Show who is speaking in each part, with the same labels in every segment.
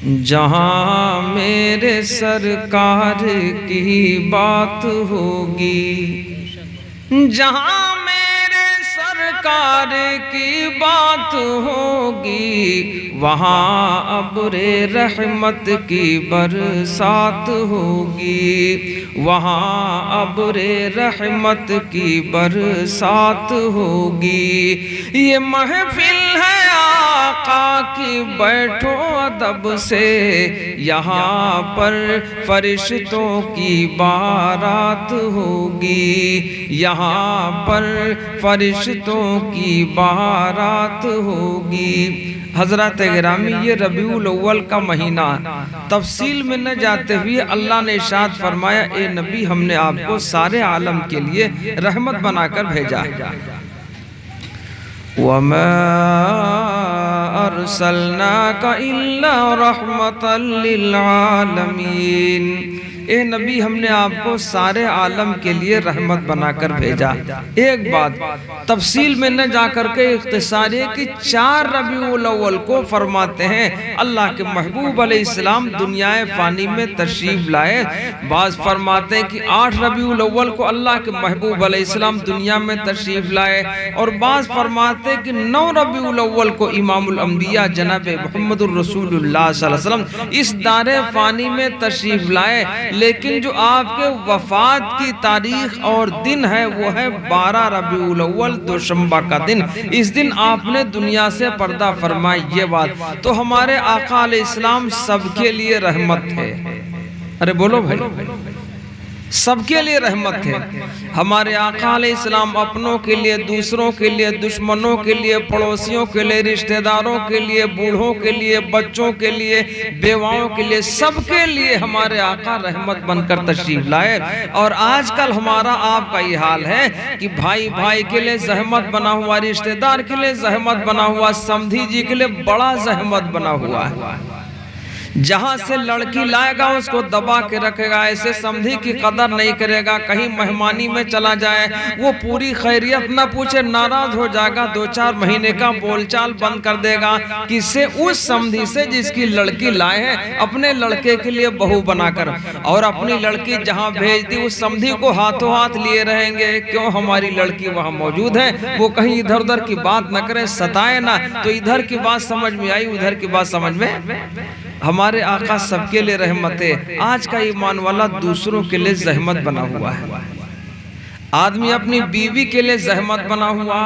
Speaker 1: جہاں میرے سرکار کی بات ہوگی، جہاں میرے سرکار کی بات ہوگی، وہاں ابر رحمت کی برسات ہوگی، وہاں ابر رحمت کی برسات ہوگی۔ یہ محفل ہے آقا کی، بیٹھو ادب سے، یہاں پر فرشتوں کی بارات ہوگی، یہاں پر فرشتوں کی بارات ہوگی۔ حضرات گرامی، یہ ربیع الاول کا مہینہ، تفصیل میں نہ جاتے ہوئے اللہ نے ارشاد فرمایا، اے نبی ہم نے آپ کو سارے عالم کے لیے رحمت بنا کر بھیجا۔ وَمَا أَرْسَلْنَاكَ إِلَّا رَحْمَةً لِّلْعَالَمِينَ۔ اے نبی ہم نے آپ کو سارے عالم کے لیے رحمت بنا کر بھیجا۔ ایک بات تفصیل میں نہ جا کر کے اختصاری ہے کہ 4 ربیع الاول کو فرماتے ہیں اللہ کے محبوب علیہ السلام دنیا فانی میں تشریف لائے۔ بعض فرماتے ہیں کہ 8 ربیع الاول کو اللہ کے محبوب علیہ السلام دنیا میں تشریف لائے، اور بعض فرماتے ہیں کہ 9 ربیع الاول کو امام الانبیاء جناب محمد الرسول اللہ صلی اللہ علیہ وسلم اس دار فانی میں تشریف لائے، لیکن جو آپ کے وفات کی تاریخ اور دن ہے وہ ہے 12 ربیع الاول دوشنبہ کا دن۔ اس دن آپ نے دنیا سے پردہ فرمائی۔ یہ بات تو ہمارے آقا علیہ السلام سب کے لیے رحمت ہے۔ ارے بولو بھائی، سب کے لیے رحمت ہے۔ ہمارے آقا علیہ السلام اپنوں کے لیے، دوسروں کے لیے، دشمنوں کے لیے، پڑوسیوں کے لیے، رشتہ داروں کے لیے، بوڑھوں کے لیے، بچوں کے لیے، بیواؤں کے لیے، سب کے لیے ہمارے آقا رحمت بن کر تشریف لائے۔ اور آج کل ہمارا آپ کا یہ حال ہے کہ بھائی بھائی کے لیے زحمت بنا ہوا، رشتہ دار کے لیے زحمت بنا ہوا، سمدھی جی کے لیے بڑا زحمت بنا ہوا ہے۔ جہاں سے لڑکی لائے گا اس کو دبا کے رکھے گا، ایسے سمدھی کی قدر نہیں کرے گا، کہیں مہمانی میں چلا جائے وہ پوری خیریت نہ پوچھے، ناراض ہو جائے گا، 2-4 مہینے کا بول چال بند کر دے گا۔ کس سے؟ اس سمدھی سے جس کی لڑکی لائے ہیں اپنے لڑکے کے لیے بہو بنا کر، اور اپنی لڑکی جہاں بھیج دی اس سمدھی کو ہاتھوں ہاتھ لیے رہیں گے۔ کیوں؟ ہماری لڑکی وہاں موجود ہے، وہ کہیں ادھر ادھر کی بات نہ کرے، ستائے نہ، تو ادھر کی بات سمجھ میں آئی، ادھر کی بات سمجھ میں۔ ہمارے آقا سب کے لیے رحمت ہے۔ آج کا ایمان والا دوسروں کے لیے زحمت بنا ہوا ہے۔ آدمی اپنی بیوی کے لیے زحمت بنا ہوا،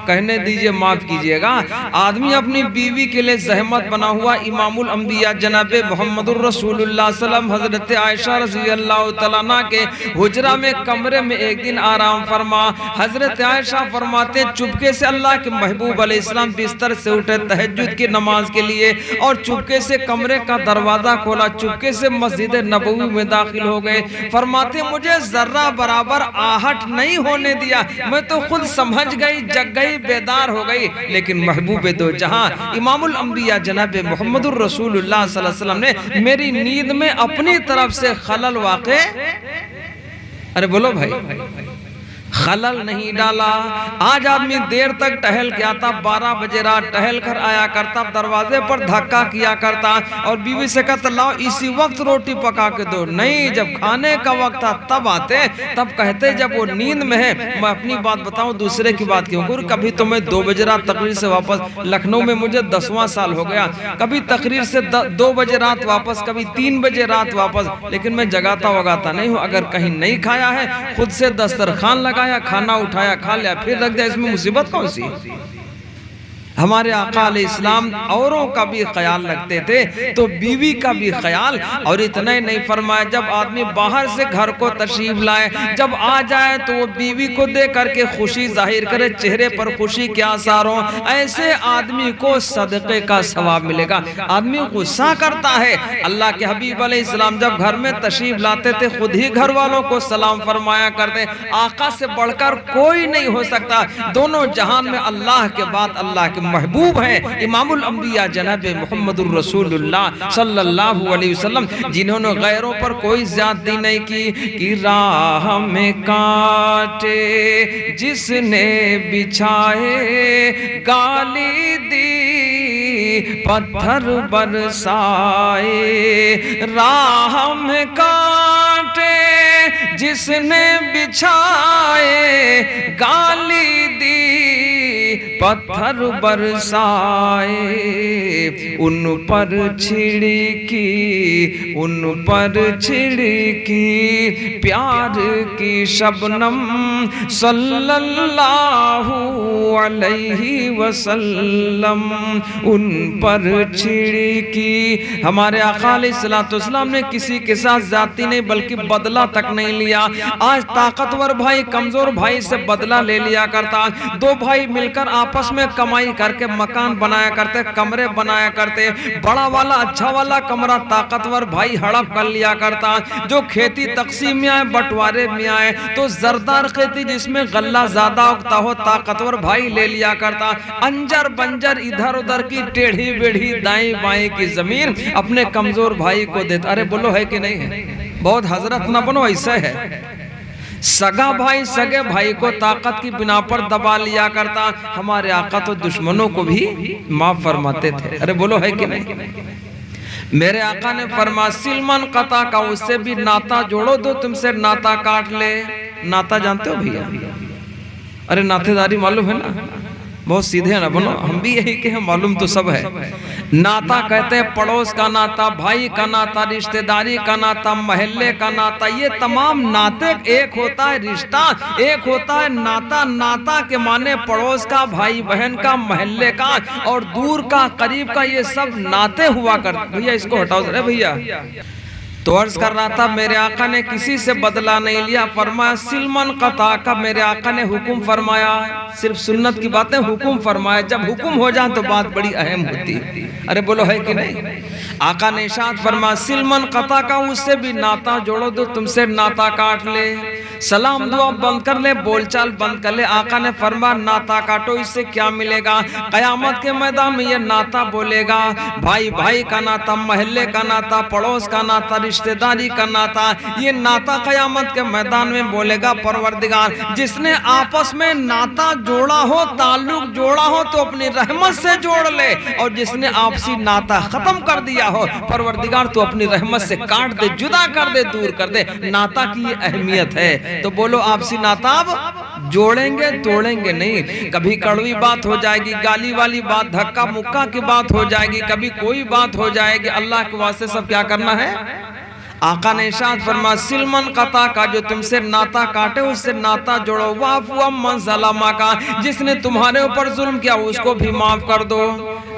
Speaker 1: کہنے دیجئے معاف کیجئے گا، آدمی اپنی بیوی کے لیے زحمت بنا ہوا۔ امام الانبیاء جناب محمد الرسول اللہ صلی اللہ علیہ وسلم حضرت عائشہ رضی اللہ تعالیٰ عنہ کے حجرہ میں کمرے میں ایک دن آرام فرما، حضرت عائشہ فرماتے ہیں چپکے سے اللہ کے محبوب علیہ السلام بستر سے اٹھے تہجد کی نماز کے لیے، اور چپکے سے کمرے کا دروازہ کھولا، چپکے سے مسجد نبوی میں داخل ہو گئے۔ فرماتے ہیں مجھے ذرہ برابر آہٹ نہیں ہونے دیا، میں تو خود سمجھ گئی، جگ گئی، بیدار ہو گئی، لیکن محبوب دو جہاں امام الانبیاء جناب محمد الرسول اللہ صلی اللہ علیہ وسلم نے میری نیند میں اپنی طرف سے خلل واقع، ارے بولو بھائی، خلل نہیں ڈالا۔ آج آدمی دیر تک ٹہل کے آتا، 12 بجے رات ٹہل کر آیا کرتا، دروازے پر دھکا کیا کرتا، اور بیوی سے کہتا لاؤ اسی وقت روٹی پکا کے دو، نہیں، جب کھانے کا وقت تھا تب آتے، تب کہتے جب وہ نیند میں ہے۔ میں اپنی بات بتاؤں، دوسرے کی بات کیوں کروں؟ کبھی تو میں 2 بجے رات تقریر سے واپس، لکھنؤ میں مجھے 10واں سال ہو گیا، کبھی تقریر سے 2 بجے رات واپس، کبھی 3 بجے رات واپس، لیکن میں جگاتا وگاتا نہیں ہوں۔ اگر کہیں نہیں کھایا ہے خود سے دسترخوان لگا، کھانا اٹھایا، کھا لیا، پھر رکھ دیا، اس میں مصیبت کون سی؟ ہمارے آقا علیہ السلام اوروں کا بھی خیال رکھتے تھے تو بیوی کا بھی خیال، اور اتنا ہی نہیں فرمایا جب آدمی باہر سے گھر کو تشریف لائے، جب آ جائے تو وہ بیوی کو دیکھ کر کے خوشی ظاہر کرے، چہرے پر خوشی کے آثار ہوں، ایسے آدمی کو صدقے کا ثواب ملے گا۔ آدمی غصہ کرتا ہے، اللہ کے حبیب علیہ السلام جب گھر میں تشریف لاتے تھے خود ہی گھر والوں کو سلام فرمایا کرتے، آقا سے بڑھ کر کوئی نہیں ہو سکتا، دونوں جہان میں اللہ کے بعد اللہ کے محبوب ہیں امام الانبیاء جناب محمد الرسول اللہ صلی اللہ علیہ وسلم، جنہوں نے غیروں پر کوئی زیادتی نہیں کی کہ راہ میں کانٹے جس نے بچھائے گالی دی، پتھر برسائے، راہ میں کانٹے جس نے بچھائے، گالی دی پتھر برسائے، ان پر چھڑکی، ان پر چھڑکی پیار کی شبنم صلی اللہ علیہ وسلم، ان پر چھڑکی۔ ہمارے آقا علیہ السلام نے کسی کے ساتھ زیادتی نہیں بلکہ بدلہ تک نہیں لیا۔ آج طاقتور بھائی کمزور بھائی سے بدلہ لے لیا کرتا، دو بھائی مل کر آپس میں کمائی کر کے مکان بنایا کرتے، کمرے بنایا کرتے، بڑا والا اچھا والا کمرہ طاقتور بھائی ہڑپ کر لیا کرتا، جو کھیتی تقسیم میں آئے بٹوارے میں آئے تو زردار کھیتی جس میں غلہ زیادہ اگتا ہو طاقتور بھائی لے لیا کرتا، انجر بنجر ادھر ادھر کی ٹیڑھی بیڑھی دائیں بائیں کی زمین اپنے کمزور بھائی کو دیتا۔ ارے بولو ہے کہ نہیں ہے؟ بہت حضرت نہ بنو، ایسا ہے۔ سگا بھائی سگے بھائی کو طاقت کی بنا پر دبا لیا کرتا۔ ہمارے آقا تو دشمنوں کو بھی معاف فرماتے تھے۔ ارے بولو ہے کہ نہیں؟ میرے آقا نے فرمایا سلمن قطع کا، اس سے بھی ناتا جوڑو، دو تم سے ناتا کاٹ لے۔ ناتا جانتے ہو بھیا؟ ارے ناتے داری معلوم ہے نا؟ بہت سیدھے نہ بنو، ہم بھی یہی کہ معلوم تو سب ہے۔ ناتا کہتے ہیں پڑوس کا ناتا، بھائی کا ناتا، رشتہ داری کا ناتا، محلے کا ناتا، یہ تمام ناتے ایک ہوتا ہے رشتہ، ایک ہوتا ہے ناتا۔ ناتا کے معنی پڑوس کا، بھائی بہن کا، محلے کا اور دور کا قریب کا، یہ سب ناتے ہوا کرتے۔ بھیا اس کو ہٹاؤ ذرا بھیا۔ تو عرض کر رہا تھا میرے آقا نے کسی سے بدلہ نہیں لیا، فرمایا سلمن قطع کا۔ میرے آقا نے حکم فرمایا، صرف سنت کی باتیں حکم فرمایا، جب حکم ہو جائیں تو بات بڑی اہم ہوتی ہے۔ ارے بولو ہے کہ نہیں؟ آقا نے ارشاد فرمایا سلمن قطع کا، اس سے بھی ناتا جوڑو، دو تم سے ناتا کاٹ لے، سلام دعا بند کر لے، بول چال بند کر لے۔ آقا نے فرمایا ناتا کاٹو، اس سے کیا ملے گا؟ قیامت کے میدان میں یہ ناتا بولے گا، بھائی بھائی کا ناتا، محلے کا ناتا، پڑوس کا ناتا، رشتہ داری کا ناتا، یہ ناتا قیامت کے میدان میں بولے گا پروردگار جس نے آپس میں ناتا جوڑا ہو، تعلق جوڑا ہو تو اپنی رحمت سے جوڑ لے، اور جس نے آپسی ناتا ختم کر دیا ہو پروردگار تو اپنی رحمت سے کاٹ دے، جدا کر دے، دور کر دے۔ ناتا کی یہ اہمیت ہے۔ تو بولو آپسی ناتا اب جوڑیں گے، توڑیں گے نہیں۔ کبھی کڑوی بات ہو جائے گی، گالی والی بات، دھکا مکہ کی بات ہو جائے گی، کبھی کوئی بات ہو جائے گی، اللہ کے واسطے سب کیا کرنا ہے؟ آقا نے ارشاد فرمایا سلمن قطع کا، جو تم سے ناتا کاٹے اس سے ناتا جوڑو، واعفو عمن ظلم کا، جس نے تمہارے اوپر ظلم کیا اس کو بھی معاف کر دو۔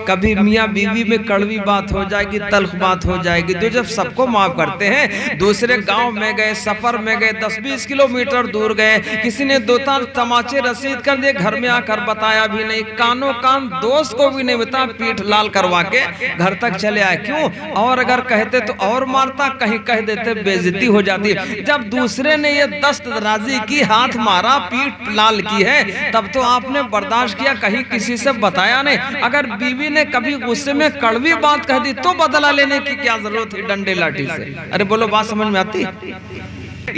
Speaker 1: کبھی میاں بیوی میں کڑوی بات ہو جائے گی، تلخ بات ہو جائے گی، تو جب سب کو معاف کرتے ہیں، دوسرے گاؤں میں گئے، سفر میں گئے، 10-20 کلومیٹر دور گئے، کسی نے دو تار تماچے رسید کر دیے، گھر میں آ کر بتایا بھی نہیں، کانوں کان دوست کو بھی نہیں بتا، پیٹھ لال کروا کے گھر تک چلے آئے۔ کیوں؟ اور اگر کہتے تو اور مارتا، کہیں کہہ دیتے بے عزتی ہو جاتی۔ جب دوسرے نے یہ دست درازی کی، ہاتھ مارا، پیٹھ لال کی ہے، تب تو آپ نے برداشت کیا، کہیں کسی سے بتایا نہیں۔ اگر بیوی نے کبھی غصے میں کڑوی بات کہہ دی تو بدلہ لینے کی کیا ضرورت ہے ڈنڈے لاٹھی سے؟ ارے بولو بات سمجھ میں آتی؟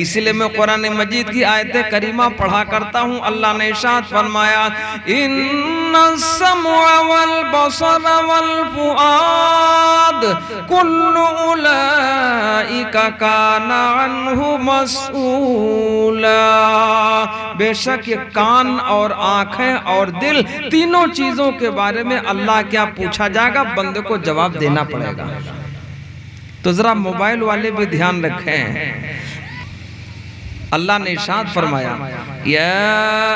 Speaker 1: اسی لئے میں قرآن مجید کی آیت کریمہ پڑھا کرتا ہوں۔ اللہ نے ارشاد فرمایا ان السمع والبصر والفؤاد کل اولئک کان عنہ مسئولا، بے شک یہ کان اور آنکھیں اور دل تینوں چیزوں کے بارے میں اللہ کیا پوچھا جائے گا، بندے کو جواب دینا پڑے گا۔ تو ذرا موبائل والے بھی دھیان رکھیں۔ اللہ نے ارشاد فرمایا یا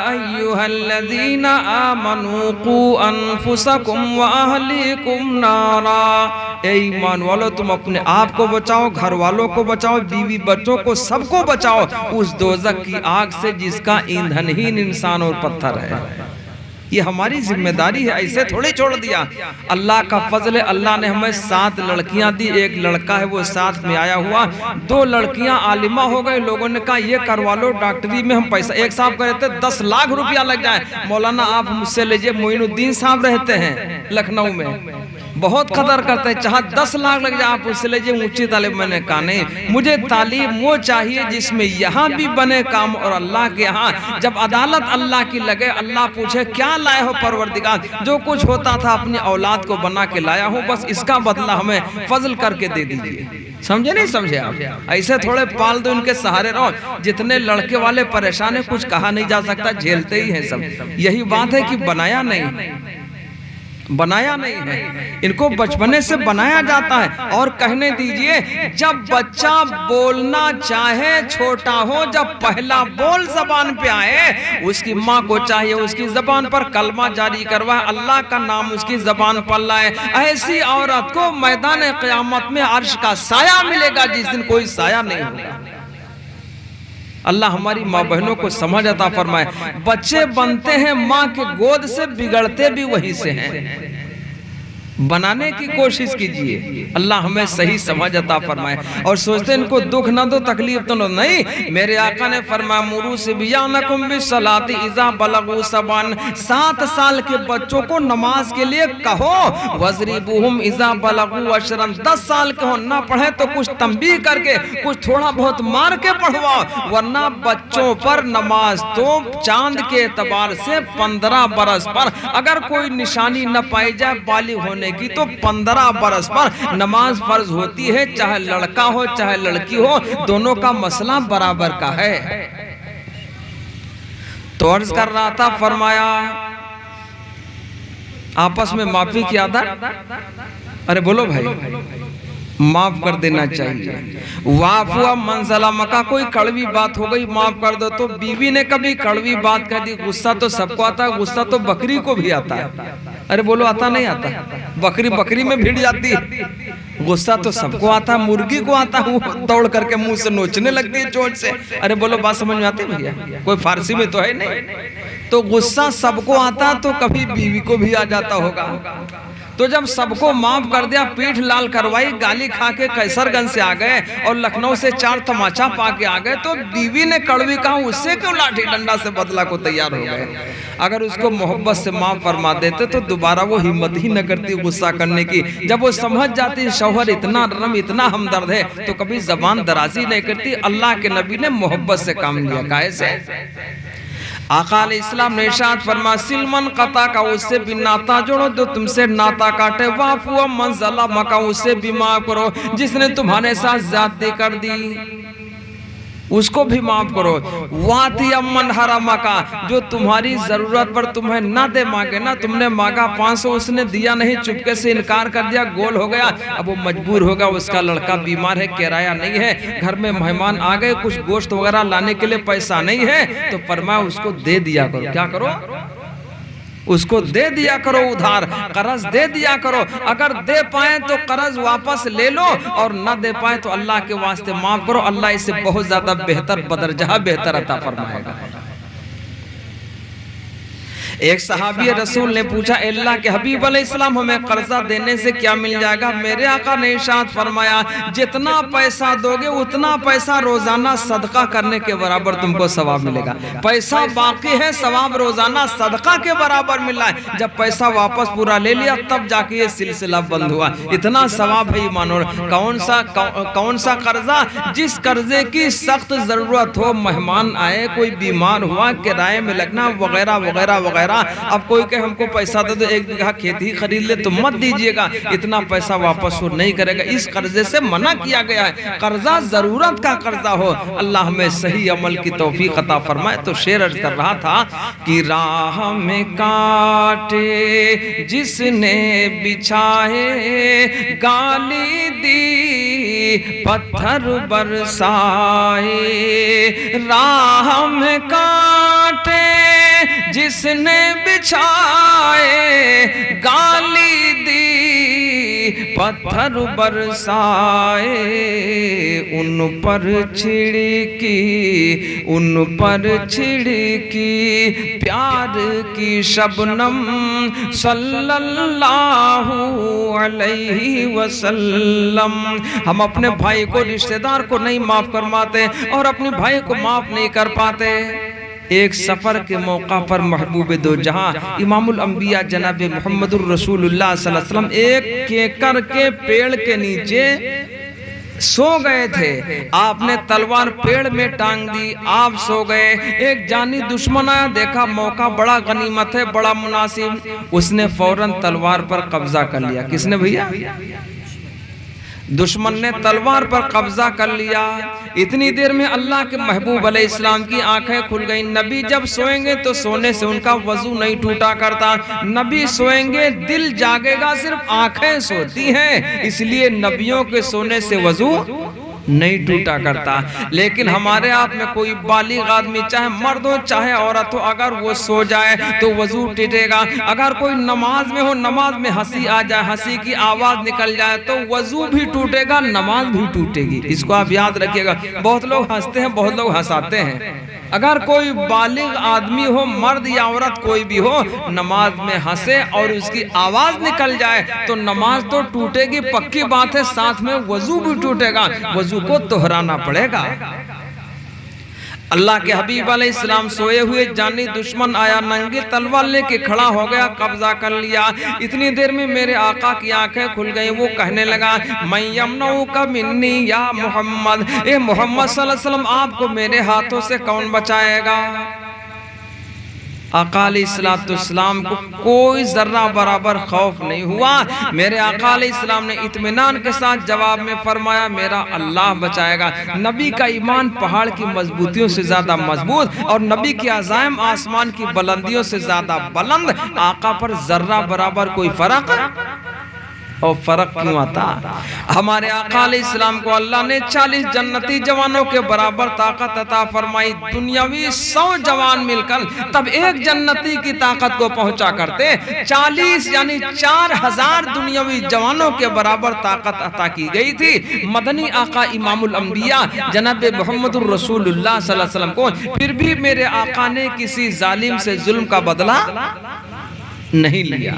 Speaker 1: ایھا الذین آمنوا قوا انفسکم واہلیکم نارا، اے ایمان والو تم اپنے آپ کو بچاؤ، گھر والوں کو بچاؤ، بیوی بچوں کو، سب کو بچاؤ اس دوزخ کی آگ سے جس کا ایندھن ہی انسان اور پتھر ہے۔ یہ ہماری ذمہ داری ہے، ایسے تھوڑی چھوڑ دیا۔ اللہ کا فضل ہے، اللہ نے ہمیں 7 لڑکیاں دی، ایک لڑکا ہے وہ ساتھ میں آیا ہوا، 2 لڑکیاں عالمہ ہو گئے، لوگوں نے کہا یہ کروا لو ڈاکٹری میں ہم پیسہ، ایک صاحب کہہ رہے تھے 10 لاکھ روپیہ لگ جائے، مولانا آپ مجھ سے لیجئے، معین الدین صاحب رہتے ہیں لکھنؤ میں، بہت قدر کرتے ہیں، چاہے 10 لاکھ لگ جائے آپ اس سے لیجئے اونچی تعلیم۔ میں نے کہا نہیں، مجھے تعلیم وہ چاہیے جس میں یہاں بھی بنے کام اور اللہ کے یہاں جب عدالت اللہ کی لگے، اللہ پوچھے کیا لائے ہو پروردگار؟ جو کچھ ہوتا تھا اپنی اولاد کو بنا کے لایا ہوں، بس اس کا بدلہ ہمیں فضل کر کے دے دیجئے۔ سمجھے نہیں سمجھے آپ؟ ایسے تھوڑے پال دو ان کے سہارے رہو۔ جتنے لڑکے والے پریشان ہیں، کچھ کہا نہیں جا سکتا، جھیلتے ہی ہیں سب۔ یہی بات ہے کہ بنایا نہیں ہے، ان کو بچپنے سے بنایا جاتا ہے۔ اور کہنے دیجئے جب بچہ بولنا چاہے چھوٹا ہو، جب پہلا بول زبان پہ آئے، اس کی ماں کو چاہیے اس کی زبان پر کلمہ جاری کروائے، اللہ کا نام اس کی زبان پر لائے۔ ایسی عورت کو میدان قیامت میں عرش کا سایہ ملے گا جس دن کوئی سایہ نہیں ہوگا۔ اللہ ہماری ماں بہنوں کو سمجھ عطا فرمائے۔ بچے بنتے ہیں ماں کے گود سے، بگڑتے بھی وہی سے ہیں۔ بنانے کی کوشش کیجئے، اللہ ہمیں صحیح سمجھ عطا فرمائے۔ اور سوچتے ہیں ان کو دکھ نہ دو، تکلیف تو نہیں۔ میرے آقا نے فرمایا مروا صبیانکم بالصلاۃ اذا بلغوا 7، 7 سال کے بچوں کو نماز کے لیے کہو، واضربوہم اذا بلغوا 10، 10 سال کے ہو نہ پڑھے تو کچھ تنبیہ کر کے، کچھ تھوڑا بہت مار کے پڑھواؤ، ورنہ بچوں پر نماز تو چاند کے اعتبار سے 15 برس پر اگر کوئی نشانی نہ پائی جائے بالغ ہونے کی تو 15 برس پر نماز فرض ہوتی ہے، چاہے لڑکا ہو چاہے لڑکی ہو، دونوں کا مسئلہ برابر کا ہے۔ تو عرض کر رہا تھا، فرمایا آپس میں معافی کی عادت، ارے بولو بھائی، معاف کر دینا چاہیے۔ وَعْفُوَ مَنْ ظَلَمَكَ، کوئی کڑوی بات ہو گئی معاف کر دو۔ تو بیوی نے کبھی کڑوی بات کہہ دی، غصہ تو سب کو آتا ہے، غصہ تو بکری کو بھی آتا ہے۔ ارے بولو آتا نہیں آتا؟ بکری میں بھیڑ جاتی ہے، غصہ تو سب کو آتا ہے، مرغی کو آتا ہے، وہ دوڑ کر کے منہ سے نوچنے لگتی ہے چونچ سے۔ ارے بولو بات سمجھ میں آتی ہے بھیا؟ کوئی فارسی میں تو ہے نہیں۔ تو غصہ سب کو آتا تو کبھی بیوی کو بھی آ جاتا ہوگا۔ تو جب سب کو معاف کر دیا، پیٹھ لال کروائی، گالی کھا کے قیصر گنج سے آ گئے اور لکھنؤ سے 4 تماچا پا کے آ گئے، تو بیوی نے کڑوی کہا، اس سے کیوں لاٹھی ڈنڈا سے بدلہ کو تیار ہو گئے؟ اگر اس کو محبت سے معاف فرما دیتے تو دوبارہ وہ ہمت ہی نہ کرتی غصہ کرنے کی۔ جب وہ سمجھ جاتی شوہر اتنا نرم اتنا ہمدرد ہے تو کبھی زبان درازی نہیں کرتی۔ اللہ کے نبی نے محبت سے کام لیا، کیسے؟ آقا علیہ السلام نے ارشاد فرمایا، سل من قطع کا، اس سے بھی ناتا جوڑو جو تم سے ناتا کاٹے، وعفو من ظلمک، اس سے بھی معاف کرو جس نے تمہارے ساتھ زیادتی کر دی، اس کو بھی معاف کرو۔ واتی من حرمک، جو تمہاری ضرورت پر تمہیں نہ دے مانگے، نہ تم نے مانگا 500 اس نے دیا نہیں، چپکے سے انکار کر دیا، گول ہو گیا، اب وہ مجبور ہوگا، اس کا لڑکا بیمار ہے، کرایہ نہیں ہے، گھر میں مہمان آ گئے، کچھ گوشت وغیرہ لانے کے لیے پیسہ نہیں ہے، تو فرمایا اس کو دے دیا کرو۔ کیا کرو؟ اس کو دے دیا کرو، ادھار قرض دے دیا کرو۔ اگر دے پائیں تو قرض واپس لے لو، اور نہ دے پائیں تو اللہ کے واسطے معاف کرو، اللہ اسے بہت زیادہ بہتر بدرجہ بہتر عطا فرمائے گا۔ ایک صحابی رسول نے پوچھا، اللہ کے حبیب علیہ السلام ہمیں قرضہ دینے سے کیا مل جائے گا؟ میرے آقا نے ارشاد فرمایا، جتنا پیسہ دو گے اتنا پیسہ روزانہ صدقہ کرنے کے برابر تم کو ثواب ملے گا۔ پیسہ باقی ہے، ثواب روزانہ صدقہ کے برابر ملا ہے۔ جب پیسہ واپس پورا لے لیا تب جا کے یہ سلسلہ بند ہوا، اتنا ثواب ہے ایمانو۔ کون سا قرضہ؟ جس قرضے کی سخت ضرورت ہو، مہمان آئے، کوئی بیمار ہوا، کرائے میں لگنا وغیرہ وغیرہ وغیرہ۔ اب کوئی کہ ہم کو پیسہ دے دو، 1 بیگھہ کھیتی خرید لے، تو مت دیجئے گا، اتنا پیسہ واپس نہیں کرے گا، اس قرضے سے منع کیا گیا ہے۔ قرضہ ضرورت کا قرضہ ہو، اللہ ہمیں صحیح عمل کی توفیق عطا فرمائے۔ تو شعر عرض کر رہا تھا کہ راہ میں کانٹے جس نے بچھائے، گالی دی پتھر برسائے، راہ میں کانٹے جس نے بچھائے، گالی دی پتھر برسائے، ان پر چھڑکی پیار کی شبنم صلی اللہ علیہ وسلم۔ ہم اپنے بھائی کو، رشتہ دار کو نہیں معاف کر پاتے اور اپنے بھائی کو معاف نہیں کر پاتے۔ ایک سفر کے موقع پر محبوب دو جہاں امام الانبیاء جناب محمد الرسول اللہ صلی اللہ علیہ وسلم ایک کیکر کے پیڑ کے نیچے سو گئے تھے. آپ نے تلوار پیڑ میں ٹانگ دی, آپ سو گئے. ایک جانی دشمن آیا, دیکھا موقع بڑا غنیمت ہے, بڑا مناسب, اس نے فوراً تلوار پر قبضہ کر لیا. کس نے بھیا؟ دشمن نے تلوار پر قبضہ کر لیا. اتنی دیر میں اللہ کے محبوب علیہ السلام کی آنکھیں کھل گئیں. نبی جب سوئیں گے تو سونے سے ان کا وضو نہیں ٹوٹا کرتا. نبی سوئیں گے دل جاگے گا, صرف آنکھیں سوتی ہیں, اس لیے نبیوں کے سونے سے وضو نہیں ٹوٹا کرتا. لیکن ہمارے آپ میں کوئی بالغ آدمی, چاہے مرد ہو چاہے عورت ہو, اگر وہ سو جائے تو وضو ٹوٹے گا. اگر کوئی نماز میں ہو, نماز میں ہنسی آ جائے, ہنسی کی آواز نکل جائے تو وضو بھی ٹوٹے گا, نماز بھی ٹوٹے گی. اس کو آپ یاد رکھیے گا. بہت لوگ ہنستے ہیں, بہت لوگ ہنساتے ہیں. اگر کوئی بالغ آدمی ہو, مرد یا عورت کوئی بھی ہو, نماز میں ہنسے اور اس کی آواز نکل جائے تو نماز تو ٹوٹے گی, پکی بات ہے, ساتھ میں وضو بھی ٹوٹے گا, وضو کو دہرانا پڑے گا. اللہ کے حبیب علیہ السلام سوئے ہوئے, جانی دشمن آیا, ننگی تلوار لے کے کھڑا ہو گیا, قبضہ کر لیا. اتنی دیر میں میرے آقا کی آنکھیں کھل گئیں. وہ کہنے لگا, میں یمنعوک منی یا محمد, اے محمد صلی اللہ علیہ وسلم, آپ کو میرے ہاتھوں سے کون بچائے گا؟ آقا علیہ السلام کو کوئی ذرہ برابر خوف نہیں ہوا. میرے آقا علیہ السلام نے اطمینان کے ساتھ جواب میں فرمایا, میرا اللہ بچائے گا. نبی کا ایمان پہاڑ کی مضبوطیوں سے زیادہ مضبوط اور نبی کی عزائم آسمان کی بلندیوں سے زیادہ بلند. آقا پر ذرہ برابر کوئی فرق اور فرق کیوں آتا؟ ہمارے آقا علیہ السلام کو اللہ نے 40 جنتی جوانوں کے برابر طاقت عطا فرمائی. دنیاوی 100 جوان مل کر تب ایک جنتی کی طاقت کو پہنچا کرتے. 40 یعنی 4000 دنیاوی جوانوں کے برابر طاقت عطا کی گئی تھی. مدنی آقا امام الانبیاء جناب محمد الرسول اللہ صلی اللہ علیہ وسلم کو پھر بھی میرے آقا نے کسی ظالم سے ظلم کا بدلہ نہیں لیا.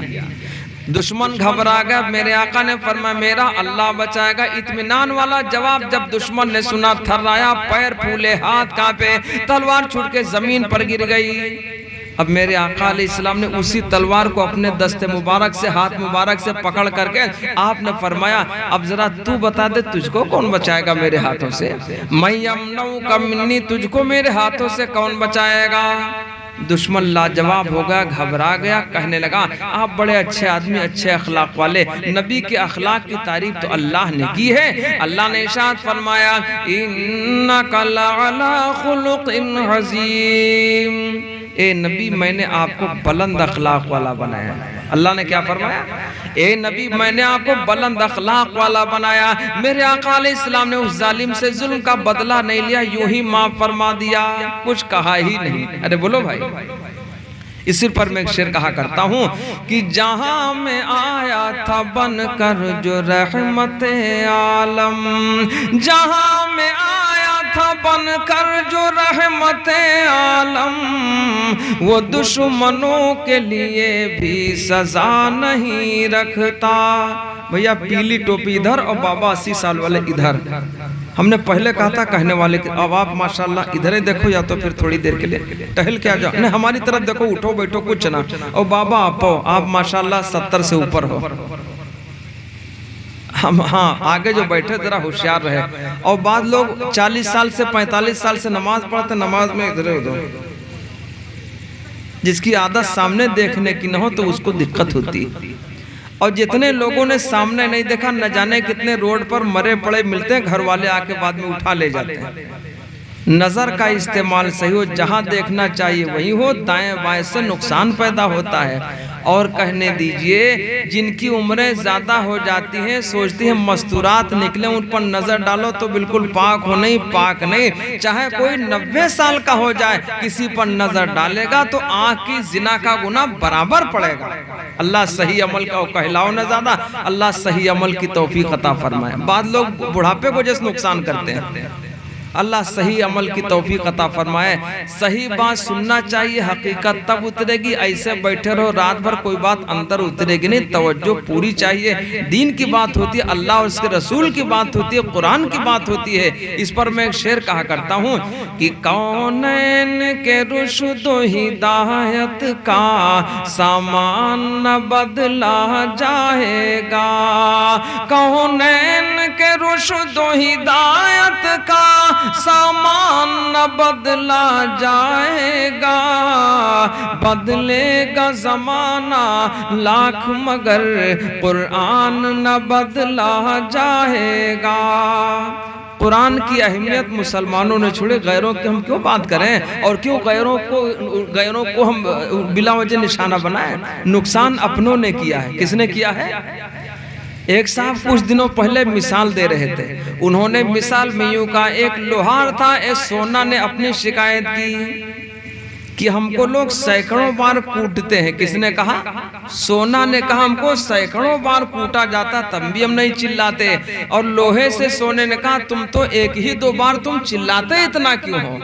Speaker 1: دشمن گھبرا گیا. میرے آقا نے فرمایا, میرا اللہ بچائے گا. اطمینان والا جواب جب دشمن نے سنا, تھرایا, پیر پھولے, ہاتھ کانپے, تلوار چھوٹ کے زمین پر گر گئی. اب میرے آقا علیہ السلام نے اسی تلوار کو اپنے دست مبارک سے, ہاتھ مبارک سے پکڑ کر کے آپ نے فرمایا, اب ذرا تو بتا دے, تجھ کو کون بچائے گا میرے ہاتھوں سے؟ میں یمنعوک منی, تجھ کو میرے ہاتھوں سے کون بچائے گا؟ دشمن لاجواب ہو گیا, گھبرا گیا, کہنے لگا, آپ بڑے اچھے آدمی, اچھے اخلاق والے. نبی کے اخلاق کی تعریف تو اللہ نے کی ہے. اللہ نے ارشاد فرمایا, انک لعلی خلق عظیم, اے نبی میں نے آپ کو بلند اخلاق والا بنایا. اللہ نے کیا فرمایا؟ اے نبی میں نے آپ کو بلند اخلاق والا بنایا. میرے آقا علیہ السلام نے اس ظالم سے ظلم کا بدلہ نہیں لیا, یوں ہی معاف فرما دیا, کچھ کہا ہی نہیں. ارے بولو بھائی. اسی پر میں ایک شعر کہا کرتا ہوں کہ جہاں میں آیا تھا بن کر جو رحمت عالم, جہاں میں آیا تھا بن کر جو رحمت عالم, وہ دشمنوں کے لیے بھی سزا نہیں رکھتا. بھیا پیلی ٹوپی ادھر اور بابا 80 سال والے ادھر. ہم نے پہلے کہا تھا کہنے والے کہ اب آپ ماشاءاللہ ادھر ہی دیکھو, یا تو پھر تھوڑی دیر کے لیے ٹہل کے آ جاؤ. نہیں, ہماری طرف دیکھو, اٹھو بیٹھو کچھ نہ. اور بابا آپ ماشاءاللہ 70 سے اوپر ہو. ہم ہاں آگے جو بیٹھے ذرا ہوشیار رہے. اور بعض لوگ 40 سال سے 45 سال سے نماز پڑھتے, نماز میں ادھر ادھر, جس کی عادت سامنے دیکھنے کی نہ ہو تو اس کو دقت ہوتی. اور جتنے لوگوں نے سامنے نہیں دیکھا, نہ جانے کتنے روڈ پر مرے پڑے ملتے ہیں, گھر والے آ کے بعد میں اٹھا لے جاتے ہیں. نظر کا استعمال صحیح ہو, جہاں دیکھنا چاہیے وہی ہو, دائیں بائیں سے نقصان پیدا ہوتا ہے. اور کہنے دیجئے جن کی عمریں زیادہ ہو جاتی ہیں, سوچتی ہیں مستورات نکلیں, ان پر نظر ڈالو تو بالکل پاک ہو, نہیں پاک نہیں. چاہے کوئی 90 سال کا ہو جائے, کسی پر نظر ڈالے گا تو آنکھ کی زنا کا گناہ برابر پڑے گا. اللہ صحیح عمل کا کہلاؤ نہ زیادہ, اللہ صحیح عمل کی توفیق عطا فرمائے. بعض لوگ بڑھاپے کو جیسے نقصان کرتے ہیں. اللہ صحیح عمل کی توفیق عطا فرمائے. صحیح بات سننا چاہیے, حقیقت تب اترے گی. ایسے بیٹھے رہو رات بھر کوئی بات اندر اترے گی نہیں. توجہ پوری چاہیے. دین کی بات ہوتی ہے, اللہ اور اس کے رسول کی بات ہوتی ہے, قرآن کی بات ہوتی ہے. اس پر میں ایک شعر کہا کرتا ہوں کہ کونین کے رشد و ہدایت کا سامان نہ بدلا جائے گا. کونین کے رشد و ہدایت کا سامان نہ بدلا جائے گا. بدلے گا زمانہ لاکھ مگر قرآن نہ بدلا جائے گا. قرآن کی اہمیت مسلمانوں نے چھوڑے, غیروں کی ہم کیوں بات کریں اور کیوں غیروں کو ہم بلا وجہ نشانہ بنائیں. نقصان اپنوں نے کیا ہے. کس نے کیا ہے؟ ایک صاحب کچھ دنوں پہلے مثال دے رہے تھے. انہوں نے مثال میں یوں کہا, ایک لوہار تھا, ایک سونا نے اپنی شکایت کی کہ ہم کو لوگ سینکڑوں بار کوٹتے ہیں. کس نے کہا؟ سونا نے کہا ہم کو سینکڑوں بار کوٹا جاتا تب بھی ہم نہیں چلاتے. اور لوہے سے سونے نے کہا تم تو ایک ہی دو بار تم چلاتے اتنا کیوں ہو.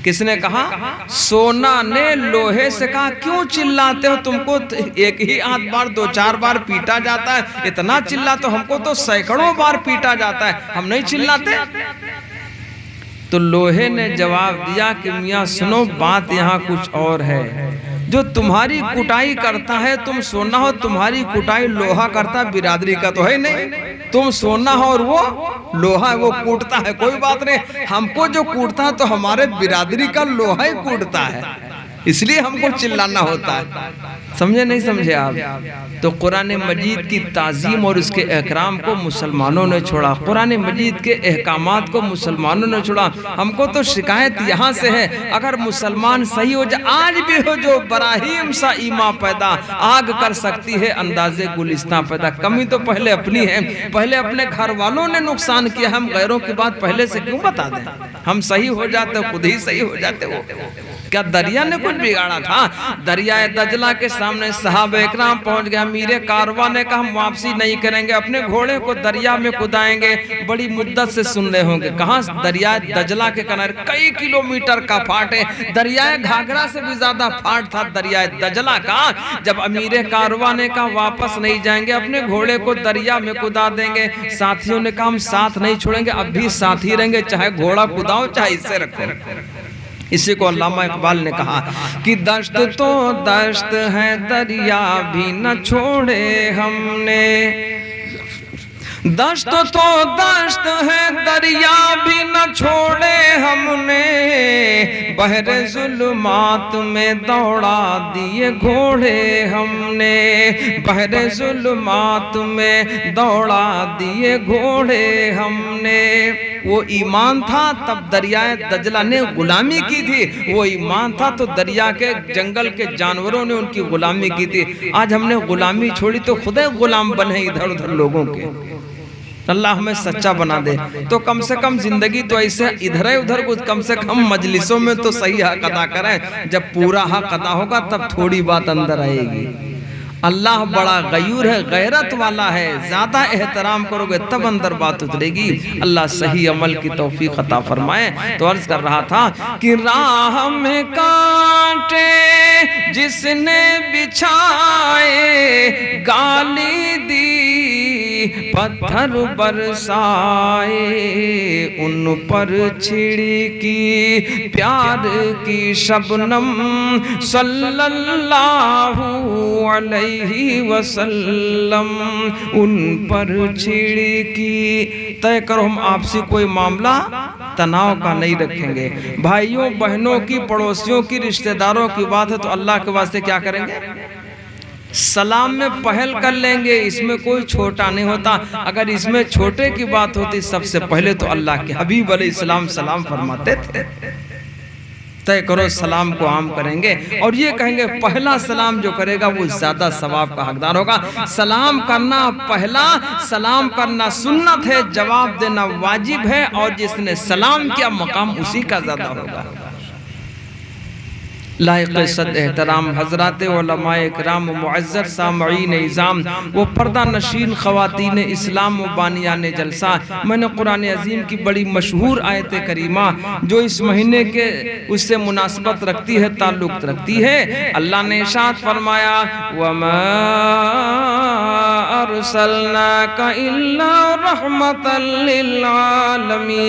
Speaker 1: کس نے کہا؟ سونا نے لوہے سے کہا کیوں چلاتے ہو, تم کو ایک ہی آدھ بار دو چار بار پیٹا جاتا ہے, اتنا چلاتے ہو, ہم کو تو سینکڑوں بار پیٹا جاتا ہے, ہم نہیں چلاتے. تو لوہے نے جواب دیا کہ میاں سنو, بات یہاں کچھ اور ہے. جو تمہاری کٹائی کرتا ہے تم سونا ہو, تمہاری کٹائی لوہا کرتا, برادری کا تو ہے نہیں. تم سونا ہو اور وہ لوہا, وہ کوٹتا ہے, کوئی بات نہیں. ہم کو جو کوٹتا ہے تو ہمارے برادری کا لوہا ہی کوٹتا ہے, اس لیے ہم کو چلانا ہوتا ہے. سمجھے نہیں سمجھے آپ؟ تو قرآن مجید کی تعظیم اور اس کے احترام کو مسلمانوں نے چھوڑا. قرآن مجید کے احکامات کو مسلمانوں نے چھوڑا. ہم کو تو شکایت یہاں سے ہے, اگر مسلمان صحیح ہو جائے, آج بھی ہو جو براہیم سا ایمان پیدا, آگ کر سکتی ہے اندازے گلستان پیدا. کمی تو پہلے اپنی ہے, پہلے اپنے گھر والوں نے نقصان کیا, ہم غیروں کی بات پہلے سے کیوں بتا دیں. ہم صحیح ہو جاتے, خود ہی صحیح ہو جاتے. وہ کیا دریا نے کچھ بگاڑا تھا؟ دریائے دجلہ کے سامنے صحابہ اکرام پہنچ گئے. امیر کارواں نے کہا ہم واپسی نہیں کریں گے, اپنے گھوڑے کو دریا میں کودائیں گے. بڑی مدت سے سن رہے ہوں گے, کہاں؟ دریائے دجلہ کے کنارے, کئی کلومیٹر کا پھاٹ ہے. دریائے گھاگرا سے بھی زیادہ پھاٹ تھا دریائے دجلہ کا. جب امیر کارواں نے کہا واپس نہیں جائیں گے, اپنے گھوڑے کو دریا میں کودا دیں گے, ساتھیوں نے کہا ہم ساتھ نہیں چھوڑیں گے, اب بھی ساتھ ہی رہیں گے, چاہے گھوڑا کوداؤ چاہے اسے رکھو. اسی کو علامہ اقبال نے کہا کہ دشت تو دشت ہے دریا بھی نہ چھوڑے ہم نے. دشت تو دشت ہے دریا بھی نہ چھوڑے ہم نے, بحر ظلمات میں دوڑا دیے گھوڑے ہم نے. بحر ظلمات میں دوڑا دیے گھوڑے ہم نے. وہ ایمان تھا تب دریائے دجلہ نے غلامی کی تھی, وہ ایمان تھا تو دریا کے جنگل کے جانوروں نے ان کی غلامی کی تھی. آج ہم نے غلامی چھوڑی تو خود غلام بنے ادھر ادھر لوگوں کے. اللہ ہمیں سچا بنا دے. تو کم سے کم زندگی تو ایسے ادھر ادھر کچھ, کم سے کم مجلسوں میں تو صحیح حق ادا کریں. جب پورا حق ادا ہوگا تب تھوڑی بات اندر آئے گی. اللہ بڑا غیور ہے, غیرت والا ہے, زیادہ احترام کرو گے تب اندر بات اترے گی. اللہ صحیح عمل کی توفیق عطا فرمائے. تو عرض کر رہا تھا کہ راہ میں کانٹے جس نے بچھائے, گالی دی پتھر برسائے, ان پر چھڑکی پیار کی شبنم صلی اللہ علیہ وسلم, ان پر چھڑکی. طے کرو ہم آپسی کوئی معاملہ تناؤ کا نہیں رکھیں گے. بھائیوں بہنوں کی, پڑوسیوں کی, رشتہ داروں کی بات ہے تو اللہ کے واسطے کیا کریں گے؟ سلام میں پہل کر لیں گے. اس میں کوئی چھوٹا نہیں ہوتا. اگر اس میں چھوٹے کی بات ہوتی سب سے پہلے تو اللہ کے حبیب علیہ السلام سلام فرماتے تھے. طے کرو سلام کو عام کریں گے اور یہ کہیں گے پہلا سلام جو کرے گا وہ زیادہ ثواب کا حقدار ہوگا. سلام کرنا پہلا, سلام کرنا سنت ہے, جواب دینا واجب ہے, اور جس نے سلام کیا مقام اسی کا زیادہ ہوگا. لائق صد احترام حضرات علماء اکرام و معزز سامعین اعظام وہ پردہ نشین خواتین اسلام و بانیان جلسہ، میں نے قرآن عظیم کی بڑی مشہور آیت کریمہ جو اس مہینے کے اس سے مناسبت رکھتی ہے، تعلق رکھتی ہے، اللہ نے ارشاد فرمایا وَمَا أَرْسَلْنَاكَ إِلَّا رَحْمَةً لِّلْعَالَمِينَ،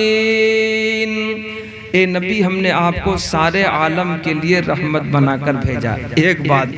Speaker 1: اے نبی ہم نے آپ کو سارے عالم کے لیے رحمت بنا کر بھیجا۔ ایک بات،